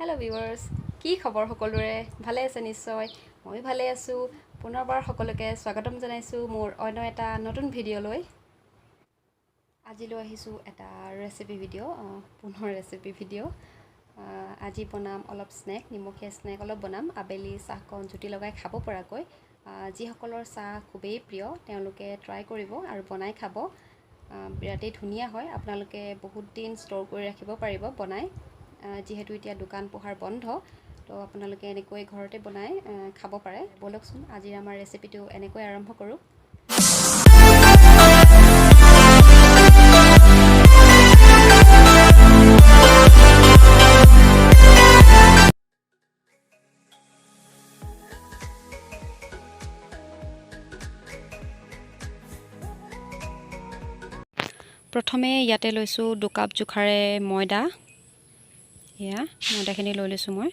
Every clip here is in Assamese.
হেল্ল' ভিউৱাৰ্ছ, কি খবৰ সকলোৰে? ভালে আছে নিশ্চয়। মই ভালে আছোঁ। পুনৰবাৰ সকলোকে স্বাগতম জনাইছোঁ মোৰ অন্য এটা নতুন ভিডিঅ'লৈ। আজি লৈ আহিছোঁ এটা ৰেচিপি ভিডিঅ', পুনৰ ৰেচিপি ভিডিঅ'। আজি বনাম অলপ স্নেক, নিমখীয়া স্নেক অলপ বনাম আবেলি চাহকণ জুতি লগাই খাব পৰাকৈ। যিসকলৰ চাহ খুবেই প্ৰিয় তেওঁলোকে ট্ৰাই কৰিব আৰু বনাই খাব। বিৰাটেই ধুনীয়া হয়, আপোনালোকে বহুত দিন ষ্ট'ৰ কৰি ৰাখিব পাৰিব বনাই। যিহেতু এতিয়া দোকান পোহাৰ বন্ধ, তো আপোনালোকে এনেকৈ ঘৰতে বনাই খাব পাৰে। ব'লকচোন আজিৰ আমাৰ ৰেচিপিটো এনেকৈ আৰম্ভ কৰোঁ। প্ৰথমে ইয়াতে লৈছোঁ 2 কাপ জোখাৰে ময়দা। এয়া ময়দাখিনি লৈ লৈছোঁ মই।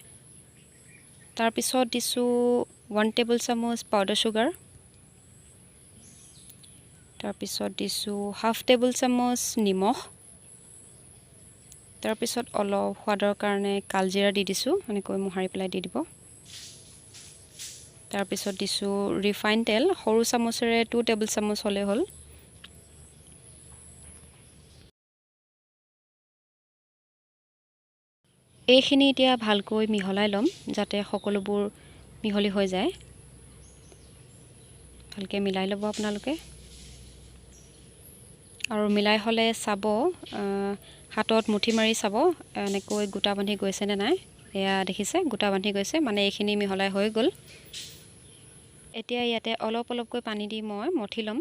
তাৰপিছত দিছোঁ 1 টেবুল চামুচ পাউডাৰ চুগাৰ। তাৰপিছত দিছোঁ 1/2 টেবুল চামুচ নিমখ। তাৰপিছত অলপ সোৱাদৰ কাৰণে কালজিৰা দি দিছোঁ, এনেকৈ মোহাৰি পেলাই দি দিব। তাৰপিছত দিছোঁ ৰিফাইন তেল, সৰু চামুচেৰে 2 টেবুল চামুচ হ'লে হ'ল। এইখিনি এতিয়া ভালকৈ মিহলাই ল'ম যাতে সকলোবোৰ মিহলি হৈ যায়। ভালকৈ মিলাই ল'ব আপোনালোকে। আৰু মিলাই হ'লে চাব, হাতত মুঠি মাৰি চাব এনেকৈ গোটা বান্ধি গৈছেনে নাই। এয়া দেখিছে গোটা বান্ধি গৈছে, মানে এইখিনি মিহলাই হৈ গ'ল। এতিয়া ইয়াতে অলপ অলপকৈ পানী দি মই মঠি ল'ম।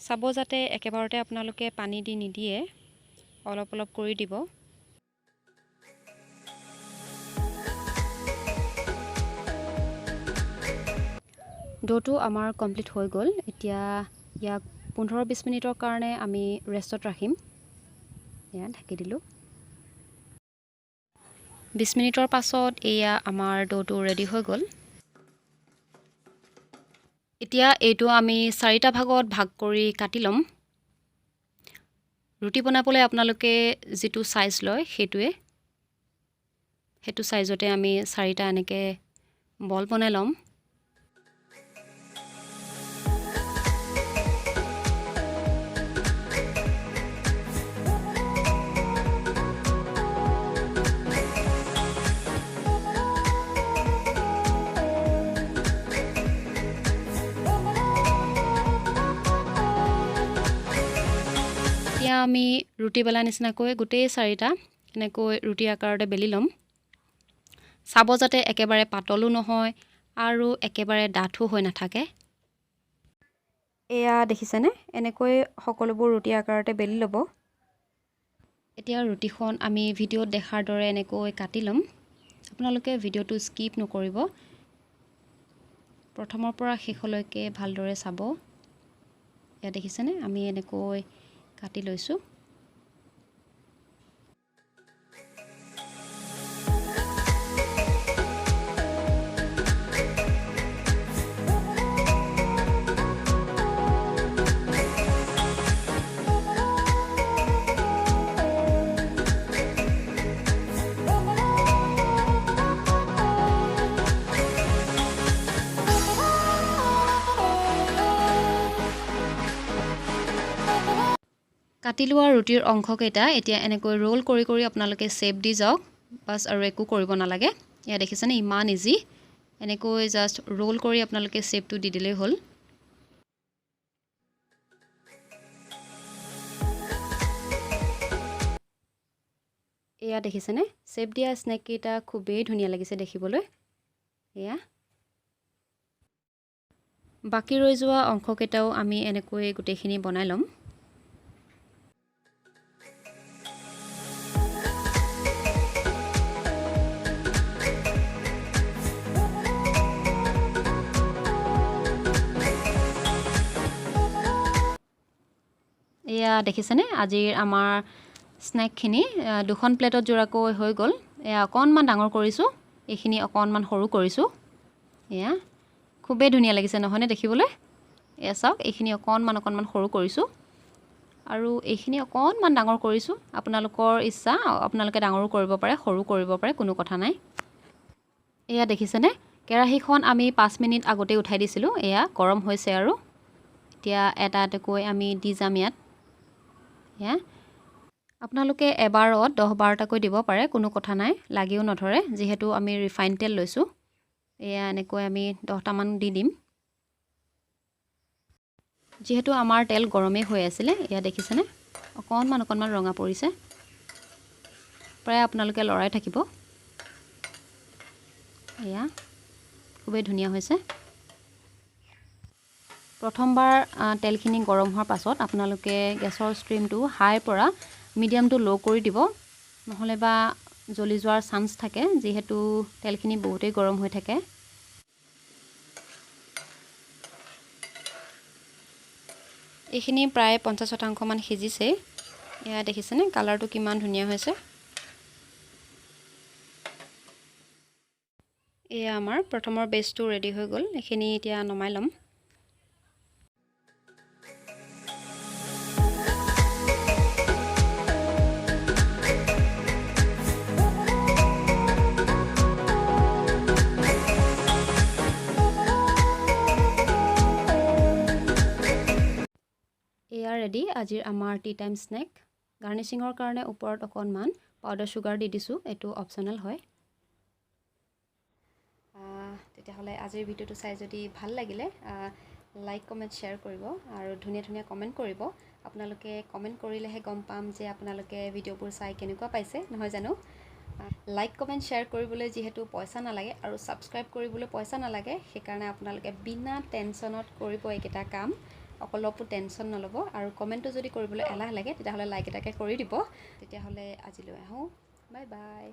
চাব যাতে একেবাৰতে আপোনালোকে পানী দি নিদিয়ে, অলপ অলপ কৰি দিব। ডোটো আমাৰ কমপ্লিট হৈ গ'ল। এতিয়া ইয়াক 15-20 মিনিটৰ কাৰণে আমি ৰেষ্টত ৰাখিম। এয়া ঢাকি দিলোঁ। 20 মিনিটৰ পাছত এয়া আমাৰ ডোটো ৰেডি হৈ গ'ল। এতিয়া এইটো আমি 4টা ভাগত ভাগ কৰি কাটি ল'ম। ৰুটি বনাবলৈ আপোনালোকে যিটো সাইজ লয় সেইটো সাইজতে আমি 4টা এনেকৈ বল বনাই ল'ম। এতিয়া আমি ৰুটি বেলা নিচিনাকৈ গোটেই 4টা এনেকৈ ৰুটি আকাৰতে বেলি ল'ম। চাব যাতে একেবাৰে পাতলো নহয় আৰু একেবাৰে ডাঠো হৈ নাথাকে। এয়া দেখিছেনে, এনেকৈ সকলোবোৰ ৰুটি আকাৰতে বেলি ল'ব। এতিয়া ৰুটিখন আমি ভিডিঅ'ত দেখাৰ দৰে এনেকৈ কাটি ল'ম। আপোনালোকে ভিডিঅ'টো স্কিপ নকৰিব, প্ৰথমৰ পৰা শেষলৈকে ভালদৰে চাব। এয়া দেখিছেনে, আমি এনেকৈ কাটি লৈছোঁ। কাটি লোৱা ৰুটিৰ অংশকেইটা এতিয়া এনেকৈ ৰোল কৰি কৰি আপোনালোকে শ্বেপ দি যাওক, বাছ আৰু একো কৰিব নালাগে। এয়া দেখিছেনে, ইমান ইজি। এনেকৈ জাষ্ট ৰোল কৰি আপোনালোকে শ্বেপটো দি দিলেই হ'ল। এয়া দেখিছেনে, শ্বেপ দিয়া স্নেককেইটা খুবেই ধুনীয়া লাগিছে দেখিবলৈ। এয়া বাকী ৰৈ যোৱা অংশকেইটাও আমি এনেকৈ গোটেইখিনি বনাই ল'ম। এয়া দেখিছেনে, আজিৰ আমাৰ স্নেকখিনি 2খন প্লেটত জোৰাকৈ হৈ গ'ল। এয়া অকণমান ডাঙৰ কৰিছোঁ, এইখিনি অকণমান সৰু কৰিছোঁ। এয়া খুবেই ধুনীয়া লাগিছে নহয়নে দেখিবলৈ। এয়া চাওক, এইখিনি অকণমান সৰু কৰিছোঁ। আৰু এইখিনি অকণমান ডাঙৰ কৰিছোঁ আপোনালোকৰ ইচ্ছা আপোনালোকে ডাঙৰো কৰিব পাৰে সৰু কৰিব পাৰে কোনো কথা নাই এয়া দেখিছেনে কেৰাহীখন আমি 5 মিনিট আগতে উঠাই দিছিলোঁ এয়া গৰম হৈছে আৰু এতিয়া এটা এটাকৈ আমি দি যাম ইয়াত এয়া আপোনালোকে এবাৰত 10-12টাকৈ দিব পাৰে কোনো কথা নাই লাগিও নধৰে যিহেতু আমি ৰিফাইন তেল লৈছোঁ এয়া এনেকৈ আমি 10টামান দি দিম যেহেতু আমাৰ তেল গৰমে হৈ আছিল এয়া দেখিছেনে অকণমান ৰঙা পৰিছে প্ৰায় আপোনালোকে লৰাই থাকিব এয়া খুবেই ধুনীয়া হৈছে প্ৰথমবাৰ তেলখিনি গৰম হোৱাৰ পাছত আপোনালোকে গেছৰ ষ্ট্ৰীমটো হাইৰ পৰা মিডিয়াম টু ল' কৰি দিব নহলে বা জ্বলি যোৱাৰ চান্স থাকে যেহেতু তেলখিনি বহুতেই গৰম হৈ থাকে এইখিনি প্ৰায় 50% মান সিজিছে এয়া দেখিছেনে কালাৰটো কিমান ধুনীয়া হৈছে এয়া আমাৰ প্ৰথমৰ বেচটো ৰেডি হৈ গ'ল এইখিনি এতিয়া নমাই ল'ম এয়া ৰেডি আজিৰ আমাৰ টি টাইম স্নেক গাৰ্নিচিঙৰ কাৰণে ওপৰত অকণমান পাউডাৰ চুগাৰ দি দিছোঁ এইটো অপচনেল হয় তেতিয়াহ'লে আজিৰ ভিডিঅ'টো চাই যদি ভাল লাগিলে লাইক কমেণ্ট শ্বেয়াৰ কৰিব আৰু ধুনীয়া ধুনীয়া কমেণ্ট কৰিব আপোনালোকে কমেণ্ট কৰিলেহে গম পাম যে আপোনালোকে ভিডিঅ'বোৰ চাই কেনেকুৱা পাইছে নহয় জানো লাইক কমেণ্ট শ্বেয়াৰ কৰিবলৈ যিহেতু পইচা নালাগে আৰু ছাবস্ক্ৰাইব কৰিবলৈ পইচা নালাগে সেইকাৰণে আপোনালোকে বিনা টেনশ্যনত কৰিব এইকেইটা কাম অলপো টেনশ্যন নল'ব আৰু কমেণ্টটো যদি কৰিবলৈ এলাহ লাগে তেতিয়াহ'লে লাইক এটাকে কৰি দিব তেতিয়াহ'লে আজিলৈ আহোঁ বাই বাই